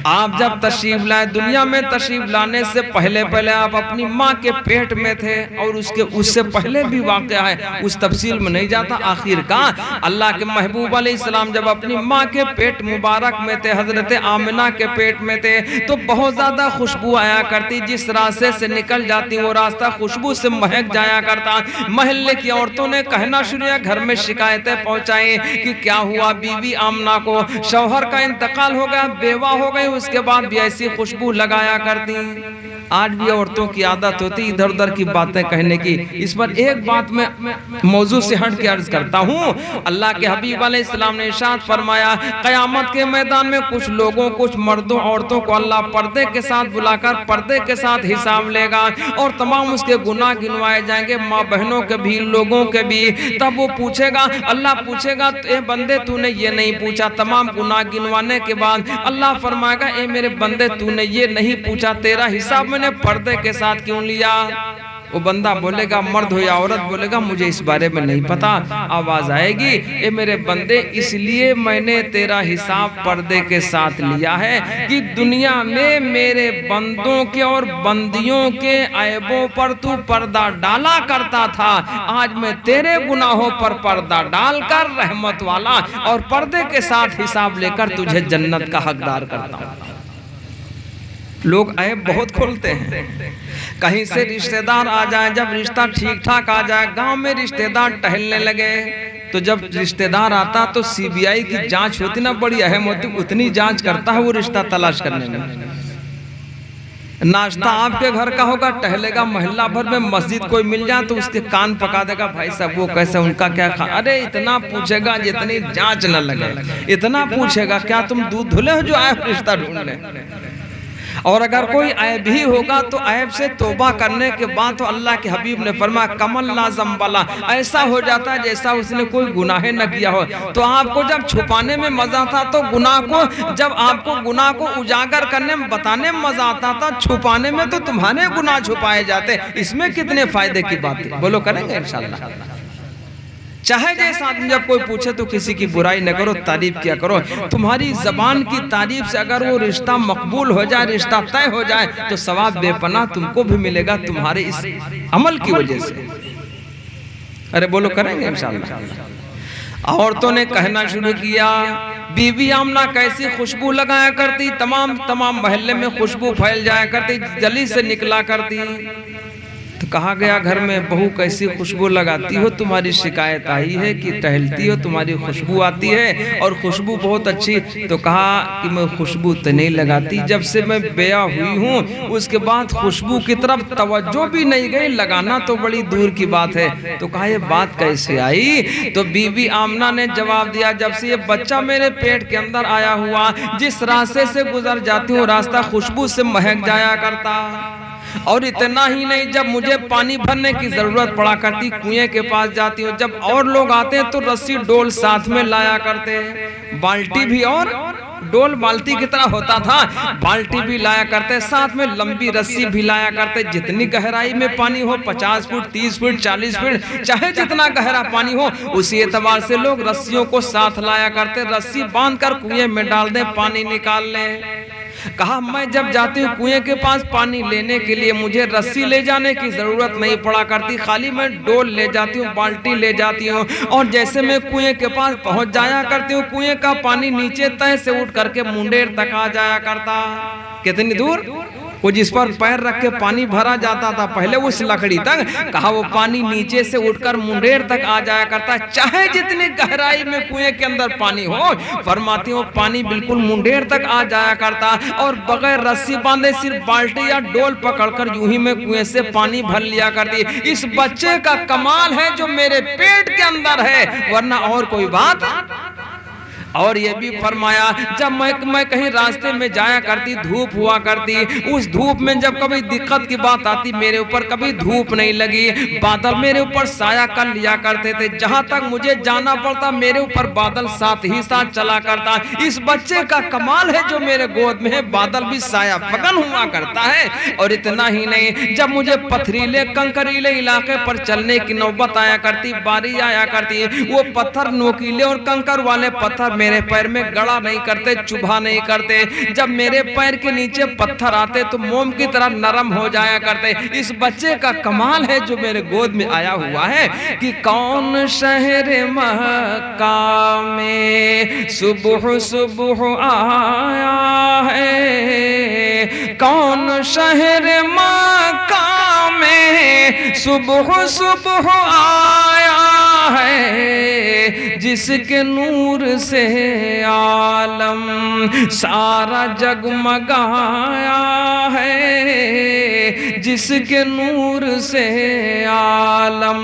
Speaker 1: آپ جب تشریف لائے دنیا میں، تشریف لانے سے پہلے آپ اپنی ماں کے پیٹ میں تھے، اور اس سے پہلے بھی واقعہ ہے، اس تفصیل میں نہیں جاتا۔ آخر کا اللہ کے محبوب علیہ السلام جب اپنی ماں کے پیٹ مبارک میں تھے، حضرت آمنہ کے پیٹ میں تھے، تو بہت زیادہ خوشبو آیا کرتی، جس راستے سے نکل جاتی وہ راستہ خوشبو سے مہک جایا کرتا۔ محلے کی عورتوں نے کہنا شروع کیا، گھر میں شکایتیں پہنچائیں کہ کیا ہوا، بی بی آمنہ کو شوہر کا انتقال ہو گیا، بیوہ ہو گئی، اس کے بعد بھی ایسی خوشبو لگایا کرتی۔ آج بھی عورتوں کی عادت ہوتی ادھر ادھر کی باتیں کہنے کی۔ اس پر ایک بات میں موضوع سے ہٹ کے عرض کرتا ہوں، اللہ کے حبیب علیہ السلام نے ارشاد فرمایا قیامت کے میدان میں کچھ لوگوں، کچھ مردوں عورتوں کو اللہ پردے کے ساتھ بلا کر پردے کے ساتھ حساب لے گا، اور تمام اس کے گناہ گنوائے جائیں گے، ماں بہنوں کے بھی، لوگوں کے بھی۔ تب وہ پوچھے گا، اللہ پوچھے گا اے بندے تو نے یہ نہیں پوچھا، تمام گناہ گنوانے کے بعد اللہ فرمائے گا اے میرے بندے تو نے یہ نہیں پوچھا، تیرا حساب میں نے پردے کے ساتھ کیوں لیا؟ وہ بندہ بولے گا، مرد ہو یا عورت بولے گا مجھے اس بارے میں نہیں پتا، آواز آئے گی اے میرے بندے اس لیے میں نے تیرا حساب پردے کے ساتھ لیا ہے کہ دنیا میں میرے بندوں کے اور بندیوں کے عیبوں پر تو پردہ ڈالا کرتا تھا، آج میں تیرے گناہوں پر پردہ ڈال کر رحمت والا اور پردے کے ساتھ حساب لے کر تجھے جنت کا حقدار کرتا ہوں۔ لوگ عیب بہت کھولتے ہیں، کہیں سے رشتہ دار آ جائیں، جب رشتہ ٹھیک ٹھاک آ جائے، گاؤں میں رشتہ دار ٹہلنے لگے، تو جب رشتہ دار آتا تو سی بی آئی کی جانچ ہوتی نا، بڑی اہم ہوتی، اتنی جانچ کرتا ہے وہ رشتہ تلاش کرنے میں۔ ناشتہ آپ کے گھر کا ہوگا، ٹہلے گا محلہ بھر میں، مسجد کوئی مل جائے تو اس کے کان پکا دے گا، بھائی صاحب وہ کیسے، ان کا کیا کھا، ارے اتنا پوچھے گا جتنی جانچ نہ لگے، اتنا پوچھے گا کیا تم دودھ دھلے ہو جو عیب رشتہ ڈھونڈنے؟ اور اگر کوئی عیب ہی ہوگا تو عیب سے توبہ کرنے کے بعد تو اللہ کے حبیب نے فرمایا کمل لا ذنبلا، ایسا ہو جاتا ہے جیسا اس نے کوئی گناہ نہ کیا ہو۔ تو آپ کو جب چھپانے میں مزہ تھا تو گناہ کو، جب آپ کو گناہ کو اجاگر کرنے میں بتانے میں مزہ آتا تھا، چھپانے میں تو تمہارے گناہ چھپائے جاتے، اس میں کتنے فائدے کی بات ہے، بولو کریں گے انشاءاللہ۔ چاہے جیسا آدمی جب کوئی پوچھے تو کسی کی برائی نہ کرو، تعریف کیا کرو۔ تمہاری زبان کی تعریف سے اگر وہ رشتہ مقبول ہو جائے، رشتہ طے ہو جائے تو ثواب بے پناہ تم کو بھی ملے گا تمہارے اس عمل کی وجہ سے۔ ارے بولو کریں گے انشاءاللہ۔ عورتوں نے کہنا شروع کیا بی بی آمنہ کیسی خوشبو لگایا کرتی، تمام محلے میں خوشبو پھیل جایا کرتی، جلی سے نکلا کرتی۔ تو کہا گیا گھر میں بہو کیسی خوشبو لگاتی ہو، تمہاری شکایت آئی ہے کہ ٹہلتی ہو تمہاری خوشبو آتی ہے اور خوشبو بہت اچھی۔ تو کہا کہ میں خوشبو تو نہیں لگاتی، جب سے میں بیاہ ہوئی ہوں اس کے بعد خوشبو کی طرف توجہ بھی نہیں گئی، لگانا تو بڑی دور کی بات ہے۔ تو کہا یہ بات کیسے آئی؟ تو بی بی آمنہ نے جواب دیا جب سے یہ بچہ میرے پیٹ کے اندر آیا ہوا، جس راستے سے گزر جاتی ہوں راستہ خوشبو سے مہک جایا کرتا، اور اتنا ہی نہیں جب مجھے پانی بھرنے کی ضرورت پڑا کرتی کنویں کے پاس جاتی ہوں، جب اور لوگ آتے ہیں تو رسی ڈول ساتھ میں لایا کرتے، بالٹی بھی اور ڈول بالٹی کی طرح ہوتا تھا، بالٹی بھی لایا کرتے، ساتھ میں لمبی رسی بھی لایا کرتے، جتنی گہرائی میں پانی ہو 50 فٹ 30 فٹ 40 فٹ چاہے جتنا گہرا پانی ہو، اسی اعتبار سے لوگ رسیوں کو ساتھ لایا کرتے، رسی باندھ کر کنویں میں ڈال دیں پانی نکال لیں۔ کہا میں جب جاتی ہوں کنویں کے پاس پانی لینے کے لیے مجھے رسی لے جانے کی ضرورت نہیں پڑا کرتی، خالی میں ڈول لے جاتی ہوں، بالٹی لے جاتی ہوں، اور جیسے میں کنویں کے پاس پہنچ جایا کرتی ہوں کنویں کا پانی نیچے تہہ سے اٹھ کر کے منڈیر تک آ جایا کرتا۔ کتنی دور؟ وہ جس پر پیر رکھ کے پانی بھرا جاتا تھا پہلے اس لکڑی تک، کہا وہ پانی نیچے سے اٹھ کر منڈیر تک آ جایا کرتا، چاہے جتنی گہرائی میں کنویں کے اندر پانی ہو، فرماتی ہوں پانی بالکل منڈیر تک آ جایا کرتا، اور بغیر رسی باندھے صرف بالٹی یا ڈول پکڑ کر یوں ہی میں کنویں سے پانی بھر لیا کرتی۔ اس بچے کا کمال ہے جو میرے پیٹ کے اندر ہے، ورنہ اور کوئی بات اور یہ بھی فرمایا جب میں کہیں راستے میں جایا کرتی دھوپ ہوا کرتی, اس دھوپ میں جب کبھی دقت کی بات آتی میرے اوپر کبھی دھوپ نہیں لگی, بادل میرے اوپر سایہ کر لیا کرتے تھے, جہاں تک مجھے جانا پڑتا میرے اوپر بادل ساتھ ہی ساتھ چلا کرتا. اس بچے کا کمال ہے جو میرے گود میں ہے, بادل بھی سایہ فگن ہوا کرتا ہے. اور اتنا ہی نہیں, جب مجھے پتھریلے کنکریلے علاقے پر چلنے کی نوبت آیا کرتی, باری آیا کرتی, وہ پتھر نوکیلے اور کنکر والے پتھر میرے پیر میں گڑا نہیں کرتے, چبھا نہیں کرتے. جب میرے پیر کے نیچے پتھر آتے تو موم کی طرح نرم ہو جایا کرتے. اس بچے کا کمال ہے جو میرے گود میں آیا ہوا ہے کہ کون شہر مکہ میں صبح صبح آیا ہے, کون شہر مکہ میں صبح صبح آیا ہے, جس کے نور سے عالم سارا جگمگایا ہے, جس کے نور سے عالم.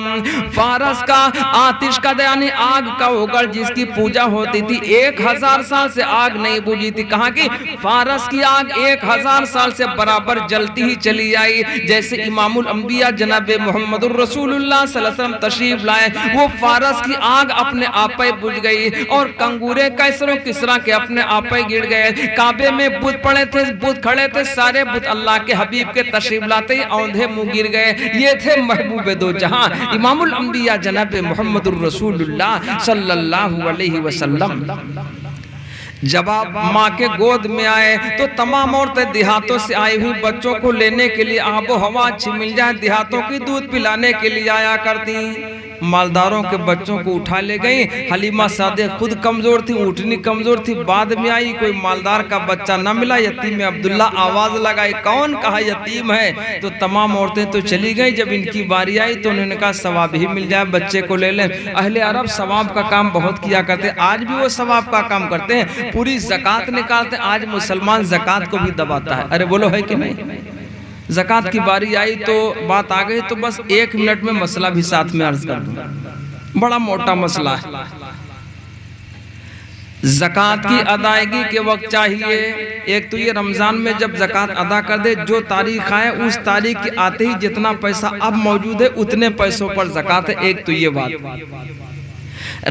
Speaker 1: فارس کا آتش کا یعنی آگ کا اگڑ جس کی پوجا ہوتی تھی 1000 سال سے آگ نہیں بجھی تھی. کہاں کی فارس کی آگ 1000 سال سے برابر جلتی ہی چلی آئی. جیسے امام الانبیاء جناب محمد الرسول اللہ صلی اللہ علیہ وسلم تشریف لائے, وہ فارس کی آگ اپنے آپ ہی بجھ گئی اور کنگورے کیسر و کسرا کے اپنے آپ ہی گر گئے. کعبے میں بت پڑے تھے, بت کھڑے تھے, سارے بت اللہ کے حبیب کے تشریف لاتے ہی اوندھے منہ گر گئے. یہ تھے محبوب دو جہاں امام الانبیاء جناب محمد الرسول اللہ صلی اللہ علیہ وسلم. جب آپ ماں کے گود میں آئے تو تمام عورتیں دیہاتوں سے آئی ہوئی بچوں کو لینے کے لیے آب و ہوا اچھی مل جائے دیہاتوں کی دودھ پلانے کے لیے آیا کرتی. مالداروں کے بچوں کو اٹھا لے گئی. حلیمہ سعدیہ خود کمزور تھی, اونٹنی کمزور تھی, بعد میں آئی, کوئی مالدار کا بچہ نہ ملا, یتیم عبداللہ آواز لگائی, کون کہا یتیم ہے, تو تمام عورتیں تو چلی گئی. جب ان کی باری آئی تو انہوں نے کہا ثواب ہی مل جائے, بچے کو لے لیں. اہل عرب ثواب کا کام بہت کیا کرتے, آج بھی وہ ثواب کا کام کرتے ہیں, پوری زکوٰۃ نکالتے. آج مسلمان زکوٰۃ کو بھی دباتا ہے. ارے بولو ہے کہ نہیں؟ زکوٰۃ کی باری آئی تو بات آ گئی, تو بس 1 منٹ میں مسئلہ بھی ساتھ میں عرض کر دوں, بڑا موٹا مسئلہ ہے. زکوٰۃ کی ادائیگی کے وقت چاہیے, ایک تو یہ رمضان میں جب زکوٰۃ ادا کر دے, جو تاریخ آئے اس تاریخ کے آتے ہی جتنا پیسہ اب موجود ہے اتنے پیسوں پر زکوٰۃ ہے. ایک تو یہ بات.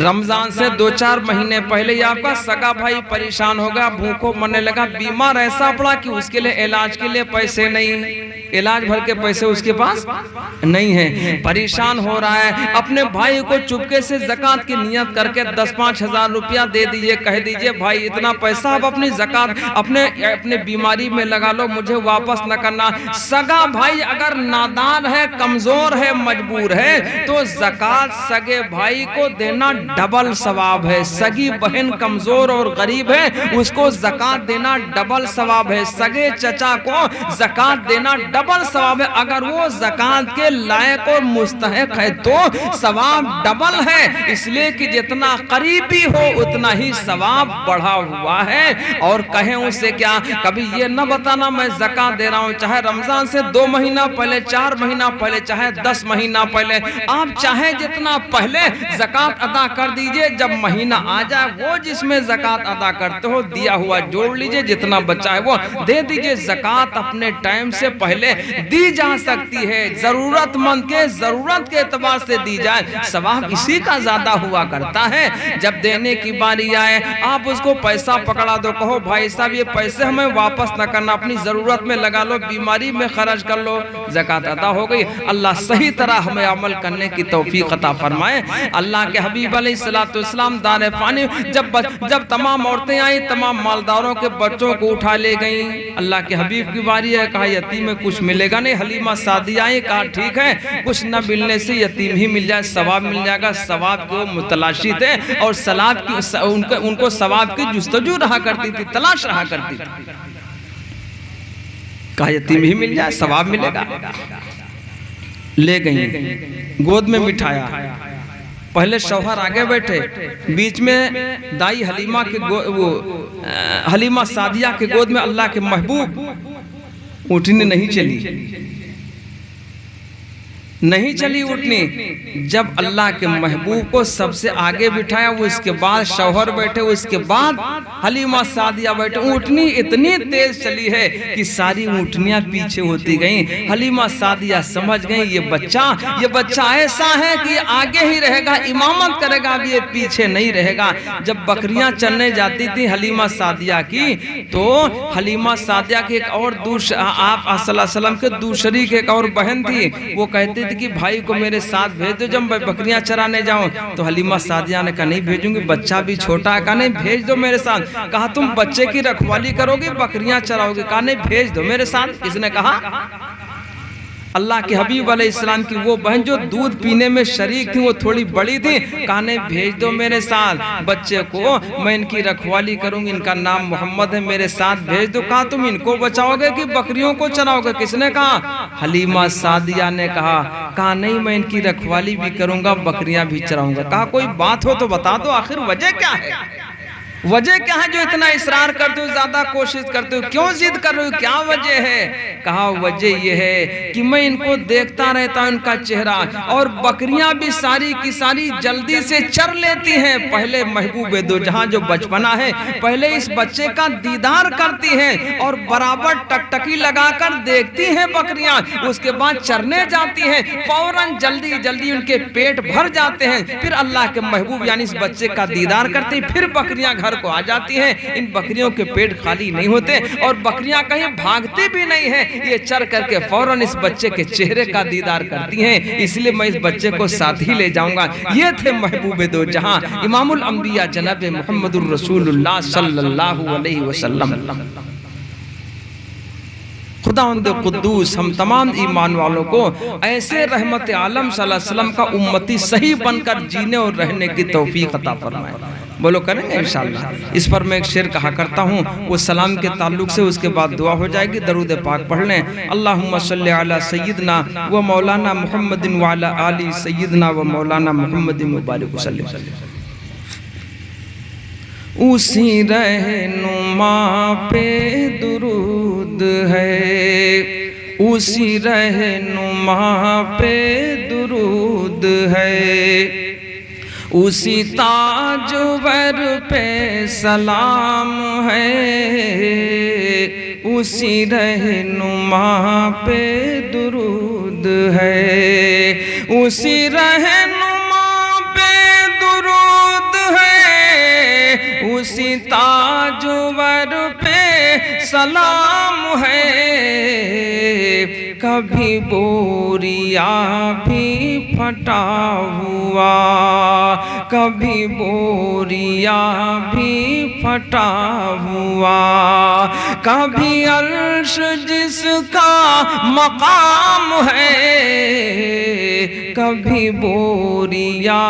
Speaker 1: رمضان سے 2-4 مہینے پہلے ہی آپ کا سگا بھائی پریشان ہوگا, بھوکوں مرنے لگا, بیمار ایسا پڑا کہ اس کے لیے علاج کے لیے پیسے نہیں, علاج بھر کے پیسے اس کے پاس نہیں ہیں, پریشان ہو رہا ہے. اپنے بھائی کو چپکے سے زکوٰۃ کی نیت کر کے 10-5 ہزار روپیہ دے دیجئے, کہہ دیجئے بھائی اتنا پیسہ آپ اپنی زکوٰۃ اپنے بیماری میں لگا لو, مجھے واپس نہ کرنا. سگا بھائی اگر نادان ہے, کمزور ہے, مجبور ہے, تو زکوٰۃ سگے بھائی کو دینا ڈبل ثواب ہے. سگی بہن کمزور اور غریب ہے, اس کو زکوٰۃ دینا ڈبل ثواب ہے. سگے چچا کو زکوٰۃ دینا ڈبل ثواب ہے. اگر وہ زکوٰۃ کے لائق اور مستحق ہے تو ثواب ڈبل ہے, اس لیے کہ جتنا قریبی ہو اتنا ہی ثواب بڑھا ہوا ہے. اور کہیں اس سے کیا, کبھی یہ نہ بتانا میں زکوٰۃ دے رہا ہوں, چاہے رمضان سے 2 مہینہ پہلے, 4 مہینہ پہلے, چاہے 10 مہینہ پہلے, آپ چاہے جتنا پہلے زکوٰۃ ادا کر دیجئے. جب مہینہ آ جائے وہ جس میں زکوٰۃ ادا کرتے ہو دیا ہوا جوڑ لیجئے, جتنا بچہ ہے وہ دے دیجئے. زکوٰۃ اپنے ٹائم سے پہلے دی جا سکتی ہے, ضرورت مند کے ضرورت کے اعتبار سے دی جائے, ثواب اسی کا زیادہ ہوا کرتا ہے. جب دینے کی باری آئے آپ اس کو پیسہ پکڑا دو, کہو بھائی صاحب یہ پیسے ہمیں واپس نہ کرنا, اپنی ضرورت میں لگا لو, بیماری میں خرچ کر لو. زکوٰۃ ادا ہو گئی. اللہ صحیح طرح ہمیں عمل کرنے کی توفیق عطا فرمائے. اللہ کے حبیب علیہ السلام دار فانی جب تمام عورتیں آئیں, تمام مالداروں کے بچوں کو اٹھا لے گئیں. اللہ کے حبیب کی باری ہے, کہا یتیم میں کچھ ملے گا نہیں. حلیمہ سعدیہ آئیں, کہا ٹھیک ہے, کچھ نہ ملنے سے یتیم ہی مل جائے, ثواب مل جائے گا. ثواب کو متلاشی تھے اور ان کو ثواب کی جستجو رہا کرتی تھی, تلاش رہا کرتی تھی. کہا یتیم ہی مل جائے, ثواب ملے گا. لے گئیں, گود میں مٹھایا. پہلے شوہر آگے بیٹھے, بیچ میں دائی حلیمہ سعدیہ کے گود میں اللہ کے محبوب. اٹھنے نہیں چلی, نہیں چلی اٹھنی۔ جب اللہ کے محبوب کو سب سے آگے بٹھایا، وہ اس کے بعد شوہر بیٹھے، وہ اس کے بعد حلیمہ سعدیہ بیٹھے، اونٹنی اتنی تیز چلی ہے کہ ساری اونٹنیاں پیچھے ہوتی گئیں۔ حلیمہ سعدیہ سمجھ گئیں یہ بچہ ایسا ہے کہ آگے ہی رہے گا، امامت کرے گا، اب یہ پیچھے نہیں رہے گا۔ جب بکریاں چرنے جاتی تھی حلیمہ سعدیہ کی، تو حلیمہ سعدیہ کی ایک اور آپ صلی اللہ علیہ وسلم کے دوسری ایک اور بہن تھی، وہ کہتی تھی کہ بھائی کو میرے ساتھ بھیج دو جب میں بکریاں چرانے جاؤں۔ تو حلیمہ سعدیہ نے کہا نہیں بھیجوں گی، بچہ بھی چھوٹا ہے۔ کہا نہیں بھیج دو میرے ساتھ۔ کہا تم بچے کی رکھوالی کرو گی، بکریاں چراؤ گی؟ کہا نہیں بھیج دو میرے ساتھ۔ کس نے کہا؟ اللہ کے حبیب علیہ السلام کی وہ بہن جو دودھ پینے میں شریک تھی، وہ تھوڑی بڑی تھی۔ کہا نہیں بھیج دو میرے ساتھ، بچے کو میں ان کی رکھوالی کروں گی، ان کا نام محمد ہے، میرے ساتھ بھیج دو۔ کہا تم ان کو بچاؤ گے کہ بکریوں کو چراؤ گے؟ کس نے کہا؟ حلیمہ سعدیہ نے کہا نہیں میں ان کی رکھوالی بھی کروں گا، بکریاں بھی چراؤں گا۔ کہا کوئی بات ہو تو بتا دو، آخر وجہ کیا ہے؟ وجہ کیا ہے جو اتنا اصرار کرتے ہو، زیادہ کوشش کرتے ہو، کیوں ضد کر رہے ہو، کیا وجہ ہے؟ کہا وجہ یہ ہے کہ میں ان کو دیکھتا رہتا ہوں، ان کا چہرہ، اور بکریاں بھی ساری کی ساری جلدی سے چر لیتی ہیں۔ پہلے محبوب دو جہاں جو بچپنا ہے، پہلے اس بچے کا دیدار کرتی ہیں اور برابر ٹکٹکی لگا کر دیکھتی ہیں بکریاں، اس کے بعد چرنے جاتی ہیں، فوراً جلدی جلدی ان کے پیٹ بھر جاتے ہیں، پھر اللہ کے محبوب یعنی اس بچے کا دیدار کرتے ہیں، پھر بکریاں گھر کو آ جاتی ہیں۔ ان بکریوں کے پیٹ خالی نہیں ہوتے اور بکریاں کہیں بھاگتی بھی نہیں ہیں، یہ چر کر کے فوراً اس بچے کے چہرے کا دیدار کرتی ہیں، اس لیے میں اس بچے کو ساتھ ہی لے جاؤں گا۔ یہ تھے محبوب دو جہاں، امام الانبیاء جناب محمد الرسول اللہ صلی اللہ علیہ وسلم۔ خداوند قدوس ہم تمام ایمان والوں کو ایسے رحمت عالم صلی اللہ علیہ وسلم کا امتی صحیح بن کر جینے اور رہنے کی توفیق عطا فرمائے۔ بولو کریں گے انشاءاللہ۔ اس پر میں ایک شعر کہا کرتا ہوں، وہ سلام کے تعلق سے، اس کے بعد دعا ہو جائے گی، درود پاک پڑھ لیں۔ اللہم صلی علی سیدنا و مولانا محمد وعلی آل سیدنا و مولانا محمد مبارک وسلم۔ اسی رہنما پہ درود ہے، اسی رہنما پہ درود ہے، اسی تاجور پہ سلام ہے، اسی رہنما پہ درود ہے، اسی رہنما پہ درود ہے، اسی تاجور پہ سلام ہے۔ کبھی بوریا بھی پھٹا ہوا، کبھی بوریا بھی پھٹا ہوا، کبھی عرش جس کا مقام ہے، کبھی بوریا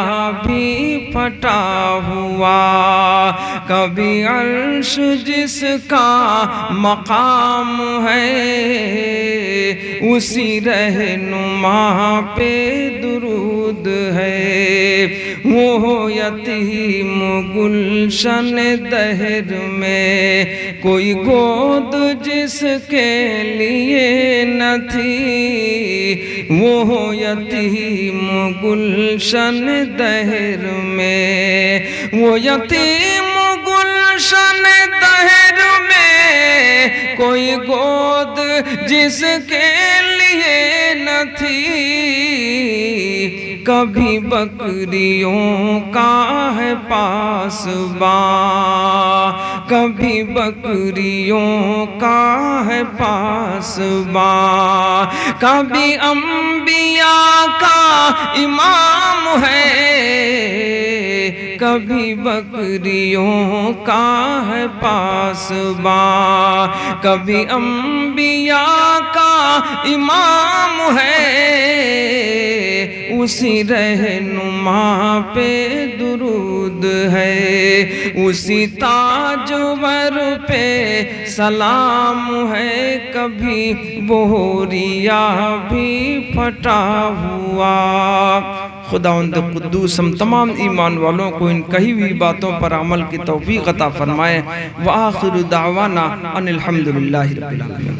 Speaker 1: بھی پھٹا ہوا، کبھی عرش جس کا مقام ہے، اسی رہنما پہ درود ہے۔ وہ یتیم گلشن دہر میں کوئی گود جس کے لیے نہ تھی، وہ یتیم گلشن دہر میں، وہ یتیم گلشن دہر میں کوئی گود جس کے لیے نہ تھی، کبھی بکریوں کا ہے پاسباں، کبھی بکریوں کا ہے پاسباں، کبھی انبیاء کا امام ہے، کبھی بکریوں کا ہے پاسباں، کبھی انبیاء کا امام ہے، اسی رہنما پہ درود ہے، اسی تاجور پہ سلام ہے، کبھی بوریا بھی پھٹا ہوا۔ خداوند قدوس ہم تمام ایمان والوں کو ان کہی ہوئی باتوں پر عمل کی توفیق عطا فرمائے۔ وآخر دعوانا ان الحمدللہ رب العالمین۔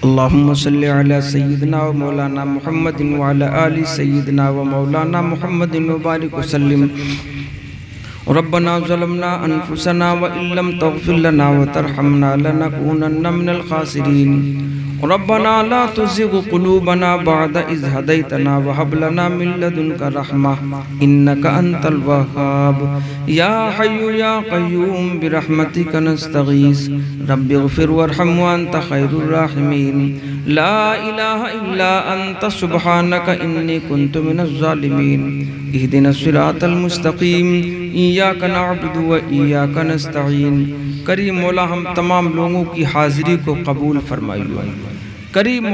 Speaker 1: اللہم صلی علی سیدنا و مولانا محمد وعلی آل سیدنا و مولانا محمد وبارک وسلم ربنا ظلمنا انفسنا وإن لم تغفر لنا وترحمنا لنكونن من الخاسرین ربنا لا تزغ قلوبنا بعد إذ هديتنا وهب لنا من لدنك رحمة إنك أنت الوهاب يا حي يا قيوم برحمتك نستغيث رب اغفر وارحم وأنت خير الراحمين لا إله إلا أنت سبحانك إني كنت من الظالمين اهدنا الصراط المستقيم إياك نعبد وإياك نستعين کریم مولا ہم تمام لوگوں کی حاضری کو قبول فرمائیو کریم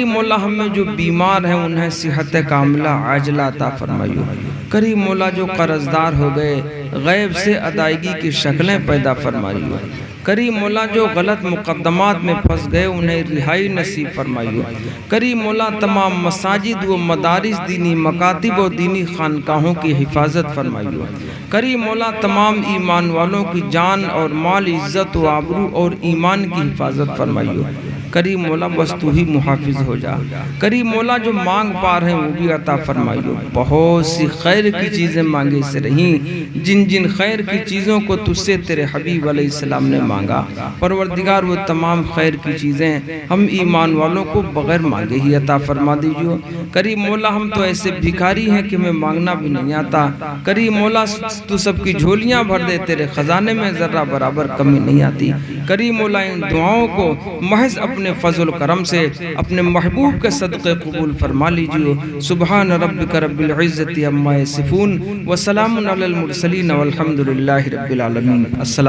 Speaker 1: مولا ہم میں جو بیمار ہیں انہیں صحت کاملہ عاجلہ عطا فرمائیو کریم مولا جو قرضدار ہو گئے غیب سے ادائیگی کی شکلیں پیدا فرمائیو کریم مولا جو غلط مقدمات میں پھنس گئے انہیں رہائی نصیب فرمائیو کریم مولا تمام مساجد و مدارس دینی مکاتب و دینی خانقاہوں کی حفاظت فرمائیو کریم مولا تمام ایمان والوں کی جان اور مال عزت و آبرو اور ایمان کی حفاظت فرمائیو کریم مولا بس تو ہی محافظ ہو جا کریم مولا جو مانگ پا رہے ہیں وہ بھی عطا فرمائیو بہت سی خیر کی چیزیں مانگے سے رہیں جن خیر کی چیزوں کو تجھ سے تیرے حبیب علیہ السلام نے مانگا پروردگار وہ تمام خیر کی چیزیں ہم ایمان والوں کو بغیر مانگے ہی عطا فرما دیجیو کریم مولا ہم تو ایسے بھکاری ہیں کہ ہمیں مانگنا بھی نہیں آتا کریم مولا تو سب کی جھولیاں بھر دے تیرے خزانے میں ذرہ برابر کمی نہیں آتی کریم مولا ان دعاؤں کو محض اپنے فضل و کرم سے اپنے محبوب کے صدقے قبول فرما لیجیو سبحان ربک رب العزت عما یصفون وسلام علی المرسلین والحمد للہ رب العالمین السلام